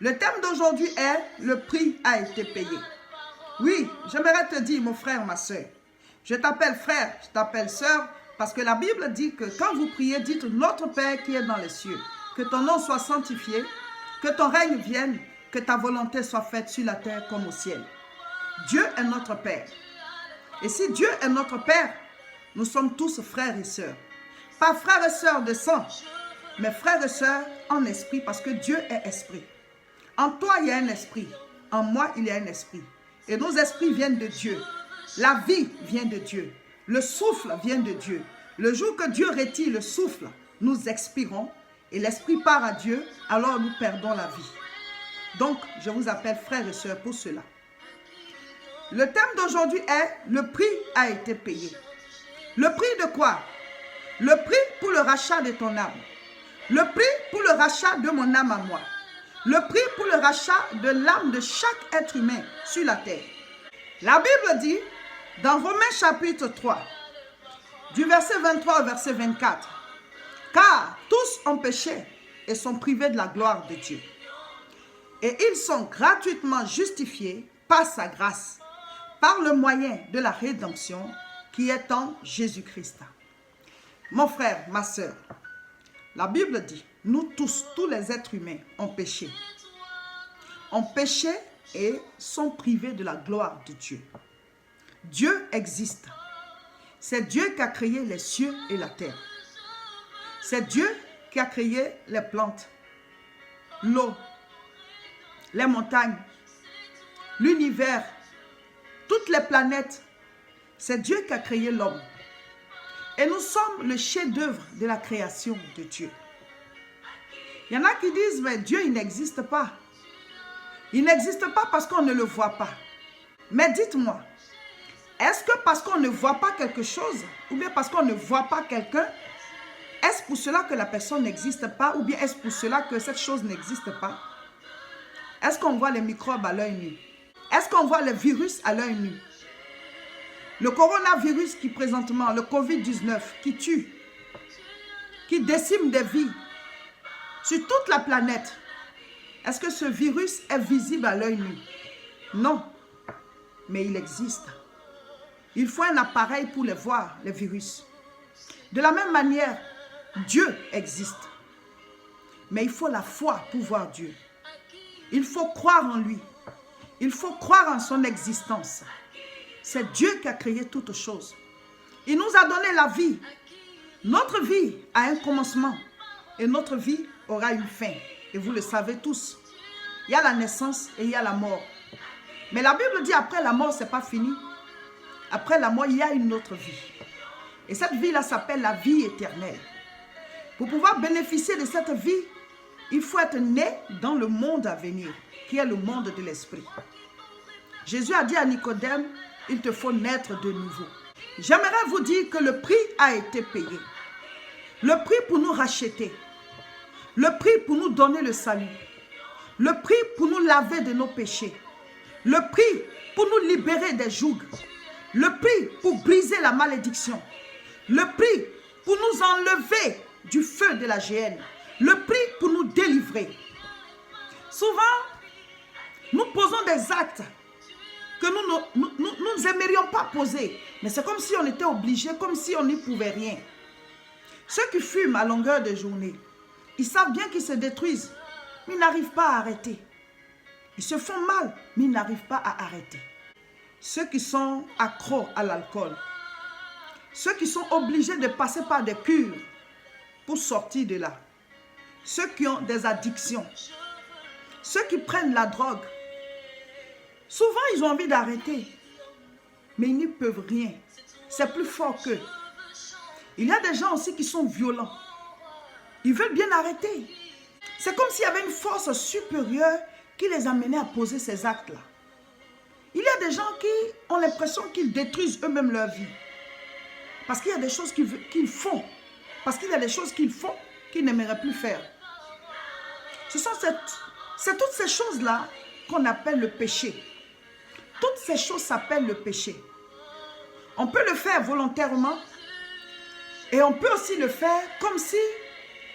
Le thème d'aujourd'hui est « Le prix a été payé ». Oui, j'aimerais te dire, mon frère, ma soeur. Je t'appelle frère, je t'appelle sœur, parce que la Bible dit que quand vous priez, dites « Notre Père qui est dans les cieux, que ton nom soit sanctifié, que ton règne vienne, que ta volonté soit faite sur la terre comme au ciel. » Dieu est notre Père. Et si Dieu est notre Père, nous sommes tous frères et sœurs. Pas frères et sœurs de sang, mais frères et sœurs en esprit, parce que Dieu est esprit. En toi, il y a un esprit. En moi, il y a un esprit. Et nos esprits viennent de Dieu. La vie vient de Dieu. Le souffle vient de Dieu. Le jour que Dieu retire le souffle, nous expirons et l'esprit part à Dieu, alors nous perdons la vie. Donc, je vous appelle frères et sœurs pour cela. Le thème d'aujourd'hui est « Le prix a été payé ». Le prix de quoi? Le prix pour le rachat de ton âme. Le prix pour le rachat de mon âme à moi. Le prix pour le rachat de l'âme de chaque être humain sur la terre. La Bible dit, dans Romains chapitre 3, du verset 23 au verset 24, « Car tous ont péché et sont privés de la gloire de Dieu. Et ils sont gratuitement justifiés par sa grâce, par le moyen de la rédemption qui est en Jésus-Christ. » Mon frère, ma soeur, la Bible dit, nous tous les êtres humains ont péché. Ont péché et sont privés de la gloire de Dieu. Dieu existe. C'est Dieu qui a créé les cieux et la terre. C'est Dieu qui a créé les plantes, l'eau, les montagnes, l'univers, toutes les planètes. C'est Dieu qui a créé l'homme. Et nous sommes le chef-d'œuvre de la création de Dieu. Il y en a qui disent, mais Dieu, il n'existe pas. Il n'existe pas parce qu'on ne le voit pas. Mais dites-moi, est-ce que parce qu'on ne voit pas quelque chose, ou bien parce qu'on ne voit pas quelqu'un, est-ce pour cela que la personne n'existe pas, ou bien est-ce pour cela que cette chose n'existe pas? Est-ce qu'on voit les microbes à l'œil nu? Est-ce qu'on voit les virus à l'œil nu? Le coronavirus qui présentement, le Covid-19, qui tue, qui décime des vies sur toute la planète, est-ce que ce virus est visible à l'œil nu? Non, mais il existe. Il faut un appareil pour les voir, les virus. De la même manière, Dieu existe. Mais il faut la foi pour voir Dieu. Il faut croire en lui. Il faut croire en son existence. C'est Dieu qui a créé toutes choses. Il nous a donné la vie. Notre vie a un commencement et notre vie aura une fin. Et vous le savez tous. Il y a la naissance et il y a la mort. Mais la Bible dit après la mort, ce n'est pas fini. Après la mort, il y a une autre vie. Et cette vie-là s'appelle la vie éternelle. Pour pouvoir bénéficier de cette vie, il faut être né dans le monde à venir, qui est le monde de l'esprit. Jésus a dit à Nicodème, il te faut naître de nouveau. J'aimerais vous dire que le prix a été payé. Le prix pour nous racheter. Le prix pour nous donner le salut. Le prix pour nous laver de nos péchés. Le prix pour nous libérer des jougs. Le prix pour briser la malédiction. Le prix pour nous enlever du feu de la géhenne. Le prix pour nous délivrer. Souvent, nous posons des actes que nous n'aimerions pas poser. Mais c'est comme si on était obligé, comme si on n'y pouvait rien. Ceux qui fument à longueur de journée, ils savent bien qu'ils se détruisent, mais ils n'arrivent pas à arrêter. Ils se font mal, mais ils n'arrivent pas à arrêter. Ceux qui sont accros à l'alcool, ceux qui sont obligés de passer par des cures pour sortir de là, ceux qui ont des addictions, ceux qui prennent la drogue, souvent ils ont envie d'arrêter, mais ils n'y peuvent rien. C'est plus fort qu'eux. Il y a des gens aussi qui sont violents. Ils veulent bien arrêter. C'est comme s'il y avait une force supérieure qui les amenait à poser ces actes-là. Il y a des gens qui ont l'impression qu'ils détruisent eux-mêmes leur vie. Parce qu'il y a des choses qu'ils font. Parce qu'il y a des choses qu'ils font qu'ils n'aimeraient plus faire. C'est toutes ces choses-là qu'on appelle le péché. Toutes ces choses s'appellent le péché. On peut le faire volontairement et on peut aussi le faire comme si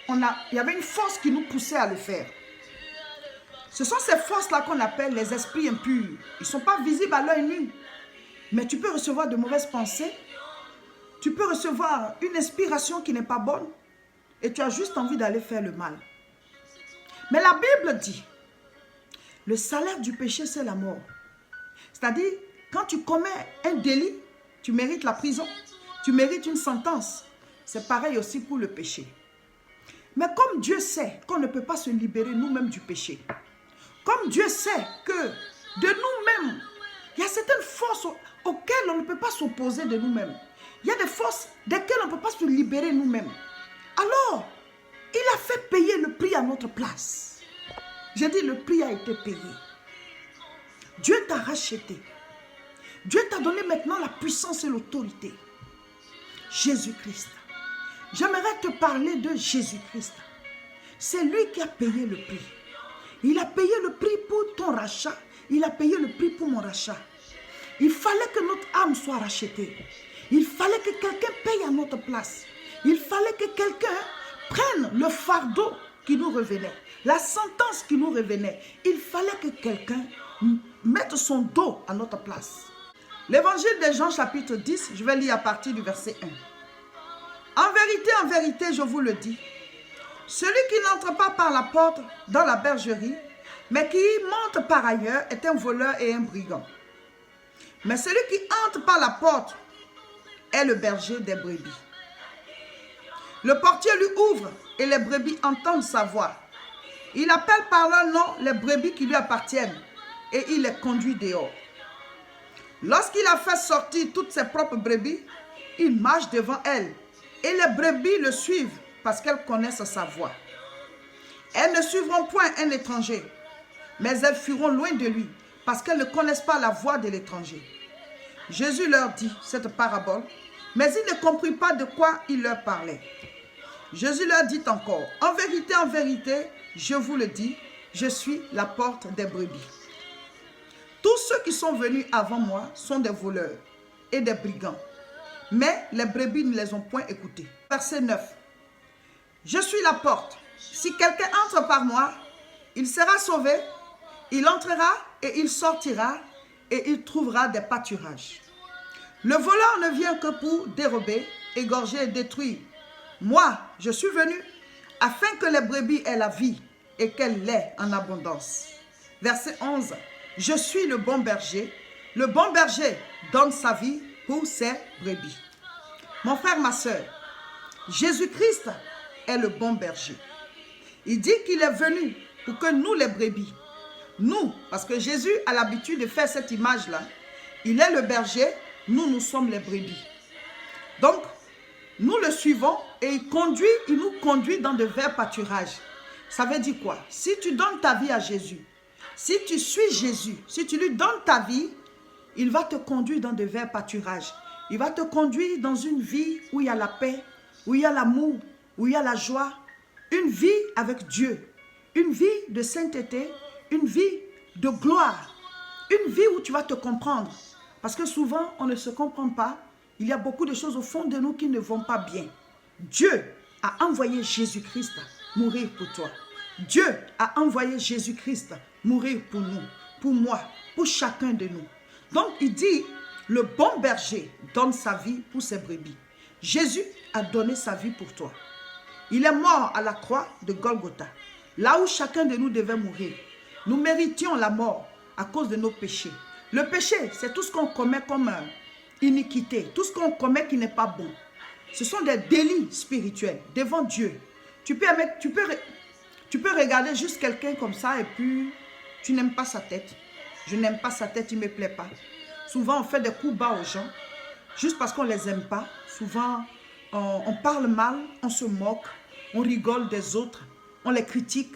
il y avait une force qui nous poussait à le faire. Ce Ce sont ces forces-là qu'on appelle les esprits impurs. Ils ne sont pas visibles à l'œil nu. Mais tu peux recevoir de mauvaises pensées. Tu peux recevoir une inspiration qui n'est pas bonne. Et tu as juste envie d'aller faire le mal. Mais la Bible dit, le salaire du péché, c'est la mort. C'est-à-dire, quand tu commets un délit, tu mérites la prison. Tu mérites une sentence. C'est pareil aussi pour le péché. Mais comme Dieu sait qu'on ne peut pas se libérer nous-mêmes du péché, comme Dieu sait que de nous-mêmes, il y a certaines forces auxquelles on ne peut pas s'opposer de nous-mêmes. Il y a des forces desquelles on ne peut pas se libérer nous-mêmes. Alors, il a fait payer le prix à notre place. J'ai dit, le prix a été payé. Dieu t'a racheté. Dieu t'a donné maintenant la puissance et l'autorité. Jésus-Christ. J'aimerais te parler de Jésus-Christ. C'est lui qui a payé le prix. Il a payé le prix pour ton rachat. Il a payé le prix pour mon rachat. Il fallait que notre âme soit rachetée. Il fallait que quelqu'un paye à notre place. Il fallait que quelqu'un prenne le fardeau qui nous revenait. La sentence qui nous revenait. Il fallait que quelqu'un mette son dos à notre place. L'évangile de Jean chapitre 10, je vais lire à partir du verset 1. En vérité, je vous le dis, celui qui n'entre pas par la porte dans la bergerie, mais qui monte par ailleurs, est un voleur et un brigand. Mais celui qui entre par la porte est le berger des brebis. Le portier lui ouvre et les brebis entendent sa voix. Il appelle par leur nom les brebis qui lui appartiennent et il les conduit dehors. Lorsqu'il a fait sortir toutes ses propres brebis, il marche devant elles et les brebis le suivent parce qu'elles connaissent sa voix. Elles ne suivront point un étranger, mais elles fuiront loin de lui parce qu'elles ne connaissent pas la voix de l'étranger. Jésus leur dit cette parabole, mais ils ne comprirent pas de quoi il leur parlait. Jésus leur dit encore, en vérité, je vous le dis, je suis la porte des brebis. Tous ceux qui sont venus avant moi sont des voleurs et des brigands, mais les brebis ne les ont point écoutés. Verset 9. Je suis la porte. Si quelqu'un entre par moi, il sera sauvé, il entrera et il sortira et il trouvera des pâturages. Le voleur ne vient que pour dérober, égorger et détruire. Moi, je suis venu afin que les brebis aient la vie et qu'elle l'ait en abondance. Verset 11. Je suis le bon berger. Le bon berger donne sa vie pour ses brebis. Mon frère, ma soeur, Jésus-Christ est le bon berger. Il dit qu'il est venu pour que nous, les brebis, nous, parce que Jésus a l'habitude de faire cette image-là, il est le berger, nous sommes les brebis. Donc, nous le suivons et il nous conduit dans de verts pâturages. Ça veut dire quoi? Si tu donnes ta vie à Jésus, si tu suis Jésus, si tu lui donnes ta vie, il va te conduire dans de verts pâturages. Il va te conduire dans une vie où il y a la paix, où il y a l'amour, où il y a la joie. Une vie avec Dieu, une vie de sainteté, une vie de gloire, une vie où tu vas te comprendre. Parce que souvent, on ne se comprend pas. Il y a beaucoup de choses au fond de nous qui ne vont pas bien. Dieu a envoyé Jésus-Christ mourir pour toi. Dieu a envoyé Jésus-Christ mourir pour nous, pour moi, pour chacun de nous. Donc, il dit, le bon berger donne sa vie pour ses brebis. Jésus a donné sa vie pour toi. Il est mort à la croix de Golgotha, là où chacun de nous devait mourir. Nous méritions la mort à cause de nos péchés. Le péché, c'est tout ce qu'on commet comme iniquité, tout ce qu'on commet qui n'est pas bon. Ce sont des délits spirituels devant Dieu. Tu peux regarder juste quelqu'un comme ça et puis tu n'aimes pas sa tête. Je n'aime pas sa tête, il ne me plaît pas. Souvent, on fait des coups bas aux gens juste parce qu'on ne les aime pas. Souvent, on parle mal, on se moque, on rigole des autres, on les critique.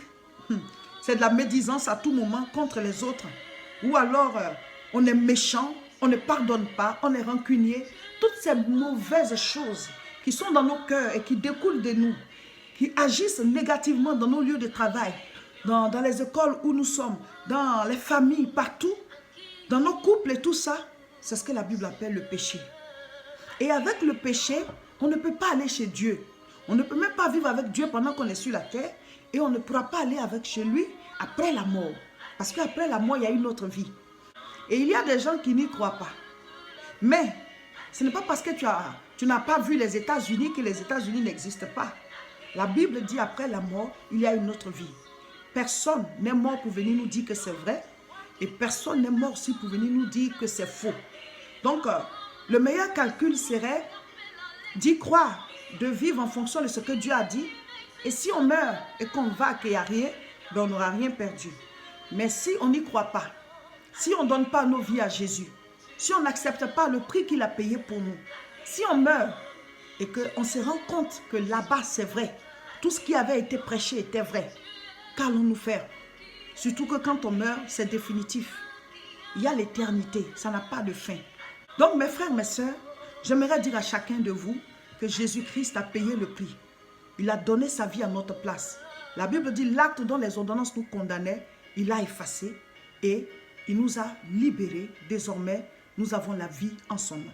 C'est de la médisance à tout moment contre les autres. Ou alors, on est méchant, on ne pardonne pas, on est rancunier. Toutes ces mauvaises choses qui sont dans nos cœurs et qui découlent de nous, qui agissent négativement dans nos lieux de travail, dans les écoles où nous sommes, dans les familles, partout, dans nos couples et tout ça, c'est ce que la Bible appelle le péché. Et avec le péché, on ne peut pas aller chez Dieu. On ne peut même pas vivre avec Dieu pendant qu'on est sur la terre et on ne pourra pas aller chez lui après la mort. Parce qu'après la mort, il y a une autre vie. Et il y a des gens qui n'y croient pas. Mais ce n'est pas parce que tu n'as pas vu les États-Unis que les États-Unis n'existent pas. La Bible dit après la mort, il y a une autre vie. Personne n'est mort pour venir nous dire que c'est vrai. Et personne n'est mort aussi pour venir nous dire que c'est faux. Donc, le meilleur calcul serait d'y croire, de vivre en fonction de ce que Dieu a dit. Et si on meurt et qu'on va qu'il n'y a rien, ben on n'aura rien perdu. Mais si on n'y croit pas, si on ne donne pas nos vies à Jésus, si on n'accepte pas le prix qu'il a payé pour nous, si on meurt et qu'on se rend compte que là-bas c'est vrai, tout ce qui avait été prêché était vrai, qu'allons-nous faire? Surtout que quand on meurt, c'est définitif. Il y a l'éternité, ça n'a pas de fin. Donc mes frères, mes sœurs, j'aimerais dire à chacun de vous que Jésus-Christ a payé le prix. Il a donné sa vie à notre place. La Bible dit l'acte dont les ordonnances nous condamnaient, il a effacé et il nous a libérés. Désormais, nous avons la vie en son nom.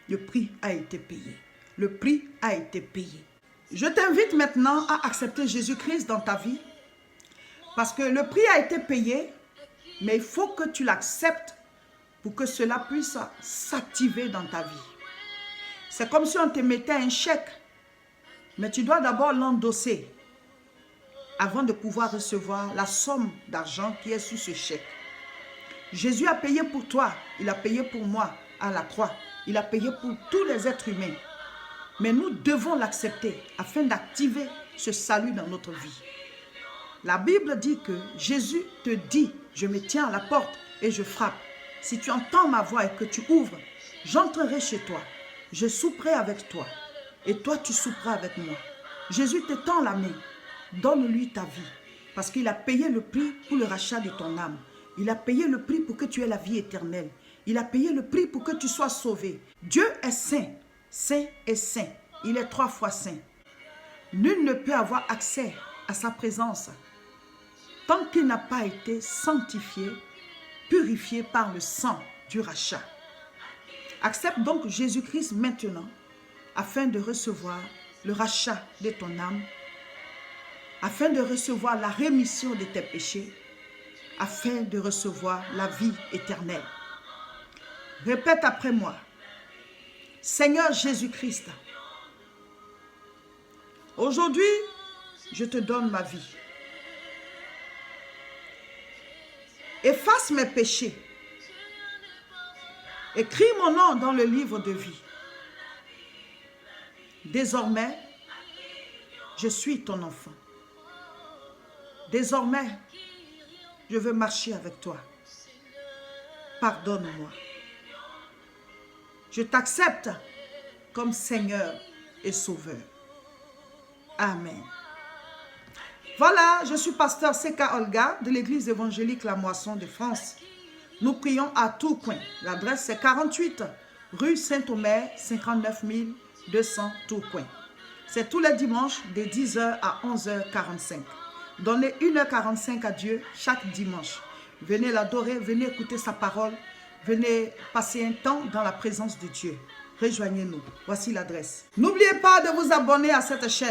Le prix a été payé. Le prix a été payé. Je t'invite maintenant à accepter Jésus-Christ dans ta vie parce que le prix a été payé, mais il faut que tu l'acceptes pour que cela puisse s'activer dans ta vie. C'est comme si on te mettait un chèque, mais tu dois d'abord l'endosser avant de pouvoir recevoir la somme d'argent qui est sur ce chèque. Jésus a payé pour toi, il a payé pour moi à la croix, il a payé pour tous les êtres humains. Mais nous devons l'accepter afin d'activer ce salut dans notre vie. La Bible dit que Jésus te dit, je me tiens à la porte et je frappe. Si tu entends ma voix et que tu ouvres, j'entrerai chez toi, je souperai avec toi et toi tu souperas avec moi. Jésus te tend la main, donne-lui ta vie parce qu'il a payé le prix pour le rachat de ton âme. Il a payé le prix pour que tu aies la vie éternelle. Il a payé le prix pour que tu sois sauvé. Dieu est saint, saint et saint. Il est 3 fois saint. Nul ne peut avoir accès à sa présence tant qu'il n'a pas été sanctifié, purifié par le sang du rachat. Accepte donc Jésus-Christ maintenant afin de recevoir le rachat de ton âme, afin de recevoir la rémission de tes péchés, afin de recevoir la vie éternelle. Répète après moi. Seigneur Jésus-Christ, aujourd'hui, je te donne ma vie. Efface mes péchés. Écris mon nom dans le livre de vie. Désormais, je suis ton enfant. Désormais, je veux marcher avec toi. Pardonne-moi. Je t'accepte comme Seigneur et Sauveur. Amen. Voilà, je suis pasteur Seka Olga de l'église évangélique La Moisson de France. Nous prions à Tourcoing. L'adresse c'est 48 rue Saint-Omer, 59 200 Tourcoing. C'est tous les dimanches de 10h à 11h45. Donnez 1h45 à Dieu chaque dimanche. Venez l'adorer, venez écouter sa parole. Venez passer un temps dans la présence de Dieu. Rejoignez-nous. Voici l'adresse. N'oubliez pas de vous abonner à cette chaîne.